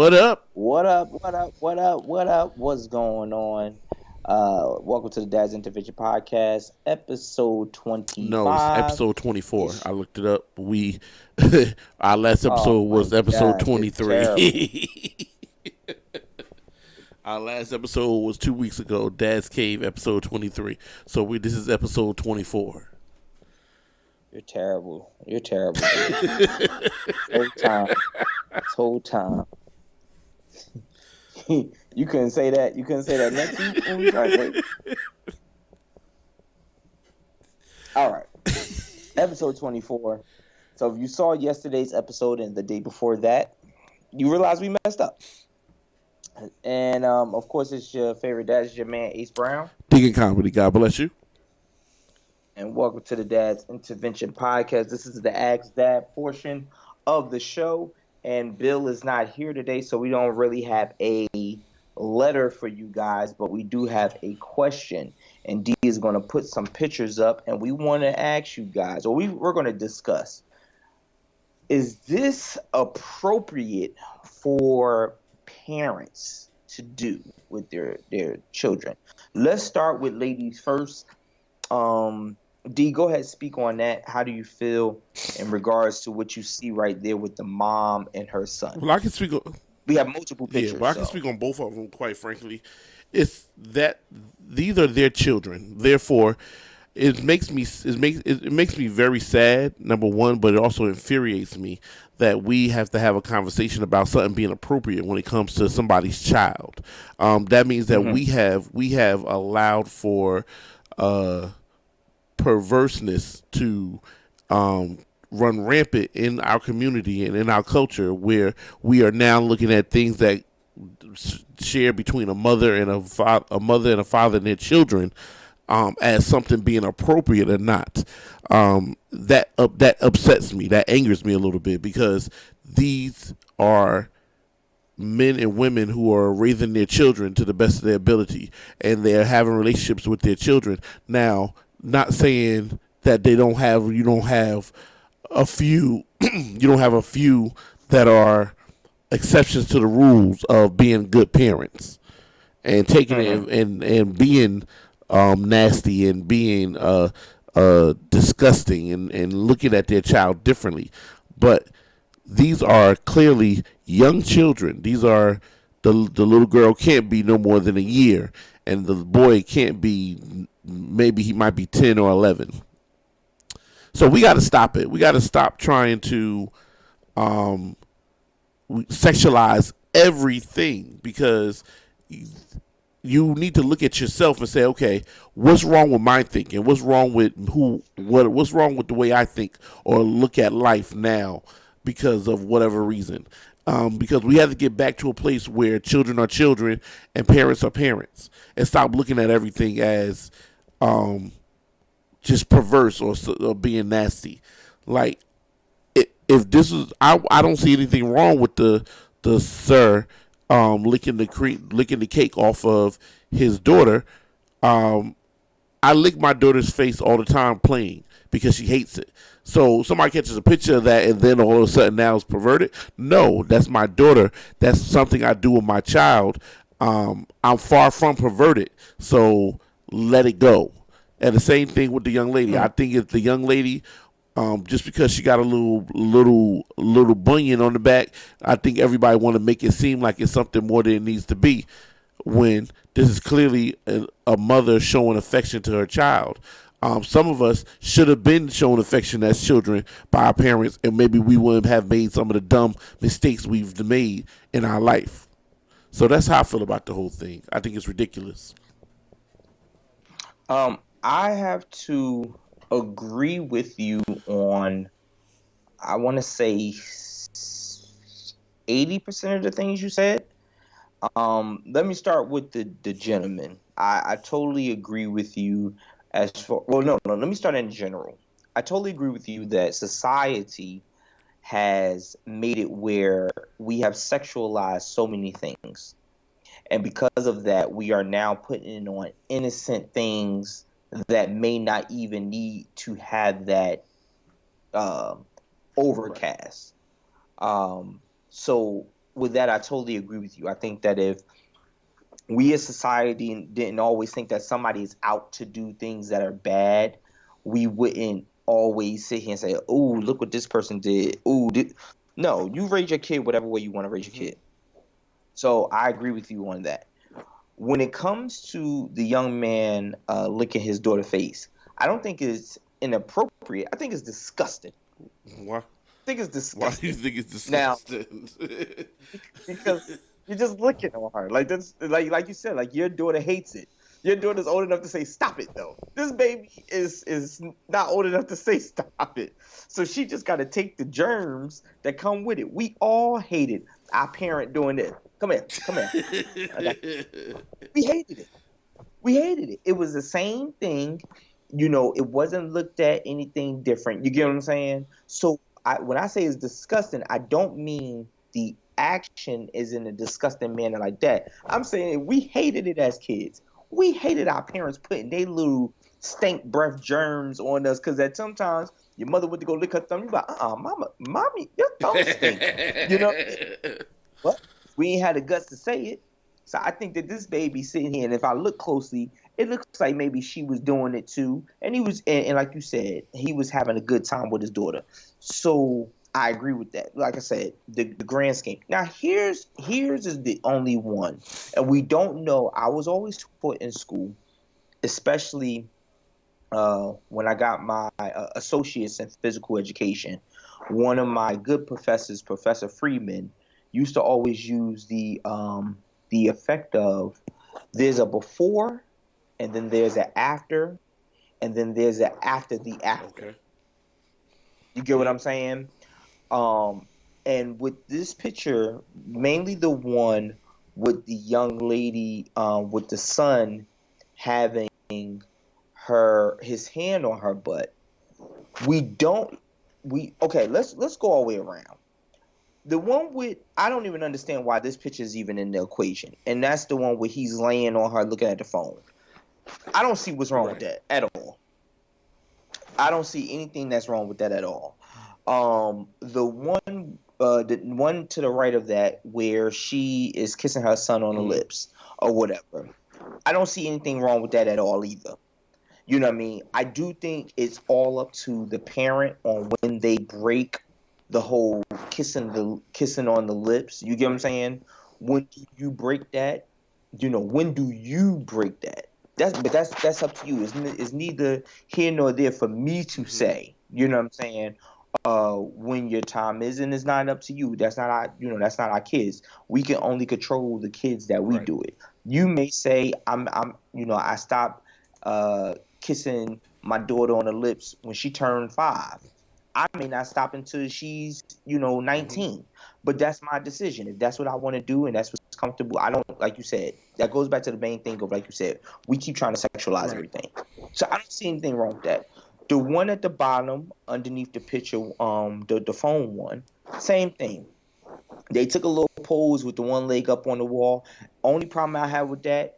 What up? What up? What up? What up? What up? What's going on? Welcome to the Dad's Intervention Podcast, episode No, it's 25. episode 24. It's I looked it up. We our last oh episode my was episode god, you're terrible. 23. Our last episode was 2 weeks ago, Dad's Cave episode 23. So this is episode 24. You're terrible. You're terrible, dude. Whole time. This whole time. You couldn't say that. You couldn't say that next week when we started. All right. Episode 24. So if you saw yesterday's episode and the day before that, you realize we messed up. And of course, it's your favorite dad. It's your man Ace Brown. Digging comedy. God bless you. And welcome to the Dad's Intervention Podcast. This is the Ask Dad portion of the show. And Bill is not here today, so we don't really have a letter for you guys, but we do have a question. And D is going to put some pictures up, and we want to ask you guys, or we're going to discuss, is this appropriate for parents to do with their children? Let's start with ladies first. D, go ahead, speak on that. How do you feel in regards to what you see right there with the mom and her son? Well, I can speak on, We have multiple pictures. but I can speak on both of them, quite frankly. It's that these are their children. Therefore, it makes me very sad, number one, but it also infuriates me that we have to have a conversation about something being appropriate when it comes to somebody's child. That means that we have allowed for perverseness to run rampant in our community and in our culture, where we are now looking at things that share between a mother and a father and their children as something being appropriate or not. That upsets me. That angers me a little bit, because these are men and women who are raising their children to the best of their ability, and they're having relationships with their children. Now, not saying that you don't have a few that are exceptions to the rules of being good parents and taking it and being nasty and being disgusting and looking at their child differently. But these are clearly young children. These are the little girl can't be no more than a year, and the boy can't be, maybe he might be 10 or 11. So we got to stop it. We got to stop trying to sexualize everything, because you need to look at yourself and say, okay, what's wrong with my thinking? What's wrong with what's wrong with the way I think or look at life now because of whatever reason? Because we have to get back to a place where children are children and parents are parents, and stop looking at everything as just perverse or being nasty. Like, if this is, I don't see anything wrong with the sir licking the cake off of his daughter. I lick my daughter's face all the time playing because she hates it. So somebody catches a picture of that and then all of a sudden now it's perverted. No, that's my daughter. That's something I do with my child. I'm far from perverted, so let it go. And the same thing with the young lady. I think if the young lady, just because she got a little bunion on the back, I think everybody want to make it seem like it's something more than it needs to be, when this is clearly a mother showing affection to her child. Some of us should have been shown affection as children by our parents, and maybe we wouldn't have made some of the dumb mistakes we've made in our life. So that's how I feel about the whole thing. I think it's ridiculous. I have to agree with you on, I want to say 80% of the things you said. Let me start with the gentleman. I totally agree with you as for, well, no, let me start in general. I totally agree with you that society has made it where we have sexualized so many things. And because of that, we are now putting on innocent things that may not even need to have that overcast. So with that, I totally agree with you. I think that if we as society didn't always think that somebody is out to do things that are bad, we wouldn't always sit here and say, "Oh, look what this person did." No, you raise your kid whatever way you want to raise your kid. So I agree with you on that. When it comes to the young man licking his daughter's face, I don't think it's inappropriate. I think it's disgusting. Why? I think it's Why do you disgusting. think it's Now, disgusting? because you're just looking on her. Like that's like you said, like your daughter hates it. Your daughter's old enough to say stop it though. This baby is not old enough to say stop it. So she just gotta take the germs that come with it. We all hated our parent doing this. Come here, come here. We hated it. We hated it. It was the same thing. It wasn't looked at anything different. You get what I'm saying? So when I say it's disgusting, I don't mean the action is in a disgusting manner like that. I'm saying we hated it as kids. We hated our parents putting their little stink breath germs on us because at sometimes your mother went to go lick her thumb. You like, mommy, your thumb stink. You know, but we ain't had the guts to say it. So I think that this baby sitting here, and if I look closely, it looks like maybe she was doing it too. And he was, and like you said, he was having a good time with his daughter. So I agree with that. Like I said, the grand scheme. Now here's is the only one, and we don't know. I was always taught in school, especially when I got my associates in physical education. One of my good professors, Professor Freeman, used to always use the effect of there's a before, and then there's an after, and then there's an after the after. Okay. You get what I'm saying? And with this picture, mainly the one with the young lady with the son having his hand on her butt. Let's go all the way around. The one with I don't even understand why this picture is even in the equation, and that's the one where he's laying on her looking at the phone. I don't see what's wrong with that at all. I don't see anything that's wrong with that at all. The one to the right of that where she is kissing her son on the lips or whatever. I don't see anything wrong with that at all either. You know what I mean? I do think it's all up to the parent on when they break the whole kissing on the lips. You get what I'm saying? When do you break that? When do you break that? That's up to you. It's neither here nor there for me to say. You know what I'm saying? When your time is, and it's not up to you. That's not our kids. We can only control the kids that we do it. You may say I stopped kissing my daughter on the lips when she turned 5. I may not stop until she's 19, but that's my decision. If that's what I want to do and that's what's comfortable, I don't, like you said, that goes back to the main thing of, like you said, we keep trying to sexualize everything. So I don't see anything wrong with that. The one at the bottom underneath the picture, the phone one, same thing. They took a little pose with the one leg up on the wall. Only problem I have with that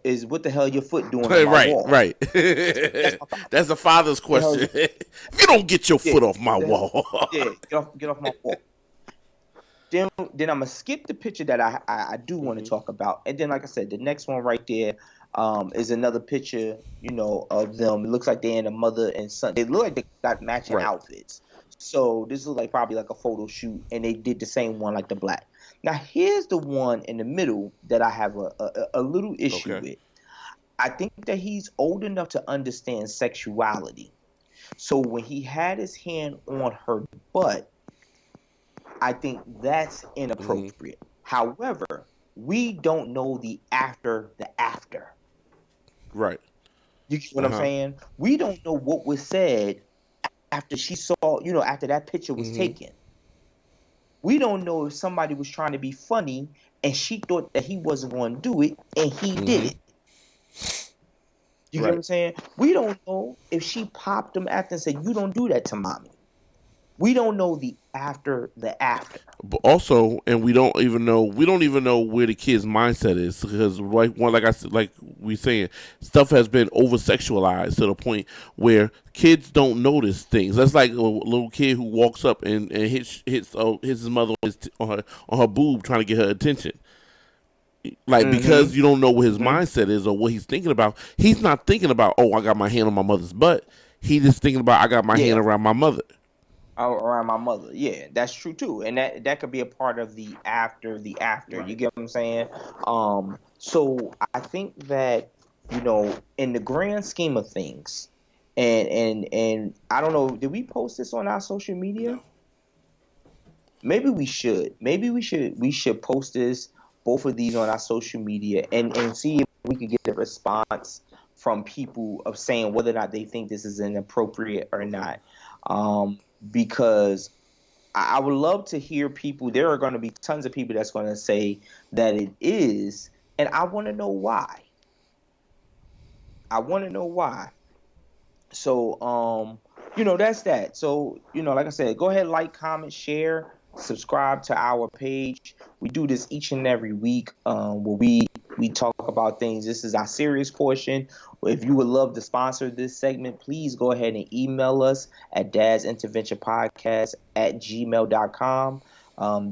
is what the hell your foot doing on my wall? Right. That's a father's question. If you don't get your foot off my wall. Get off my wall. Then I'm gonna skip the picture that I do want to talk about, and then like I said, the next one right there is another picture, of them. It looks like they're in a mother and son. They look like they got matching outfits. So this looks like probably like a photo shoot, and they did the same one like the black. Now here's the one in the middle that I have a little issue with. I think that he's old enough to understand sexuality. So when he had his hand on her butt, I think that's inappropriate. However, we don't know the after. Right. You get what I'm saying? We don't know what was said after she saw, after that picture was taken. We don't know if somebody was trying to be funny and she thought that he wasn't going to do it and he did it. You get what I'm saying? We don't know if she popped him after and said, "You don't do that to mommy." We don't know the after the after. But also, and we don't even know where the kid's mindset is, because like I said, like we saying, stuff has been over sexualized to the point where kids don't notice things. That's like a little kid who walks up and hits his mother on her boob, trying to get her attention. Like, because Mm-hmm. you don't know what his Mm-hmm. mindset is or what he's thinking about. He's not thinking about, oh, I got my hand on my mother's butt. He just thinking about, I got my hand Yeah. around my mother. Around my mother. Yeah, that's true too. And that could be a part of the after the after. You Right. get what I'm saying? So I think that, in the grand scheme of things, and I don't know, did we post this on our social media? No. Maybe we should. We should post this, both of these, on our social media, and see if we could get a response from people of saying whether or not they think this is inappropriate or not. Because I would love to hear people. There are going to be tons of people that's going to say that it is, and I want to know why. I want to know why. So, that's that. So, like I said, go ahead, like, comment, share, subscribe to our page. We do this each and every week, where we talk about things. This is our serious portion. If you would love to sponsor this segment, please go ahead and email us at dadsinterventionpodcast@gmail.com.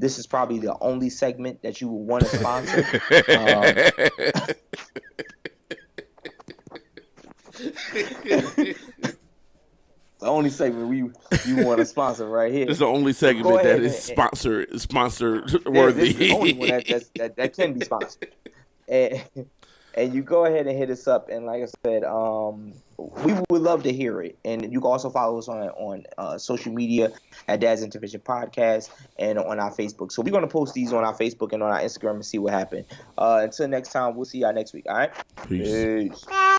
This is probably the only segment that you would want to sponsor. Um, the only segment you want to sponsor right This is here. the only So go segment that ahead is and sponsor this is the only one worthy. that can be sponsored. And, and you go ahead and hit us up. And like I said, we would love to hear it. And you can also follow us on social media at Dad's Intervention Podcast and on our Facebook. So we're going to post these on our Facebook and on our Instagram and see what happens. Until next time, we'll see y'all next week. All right? Peace. Peace.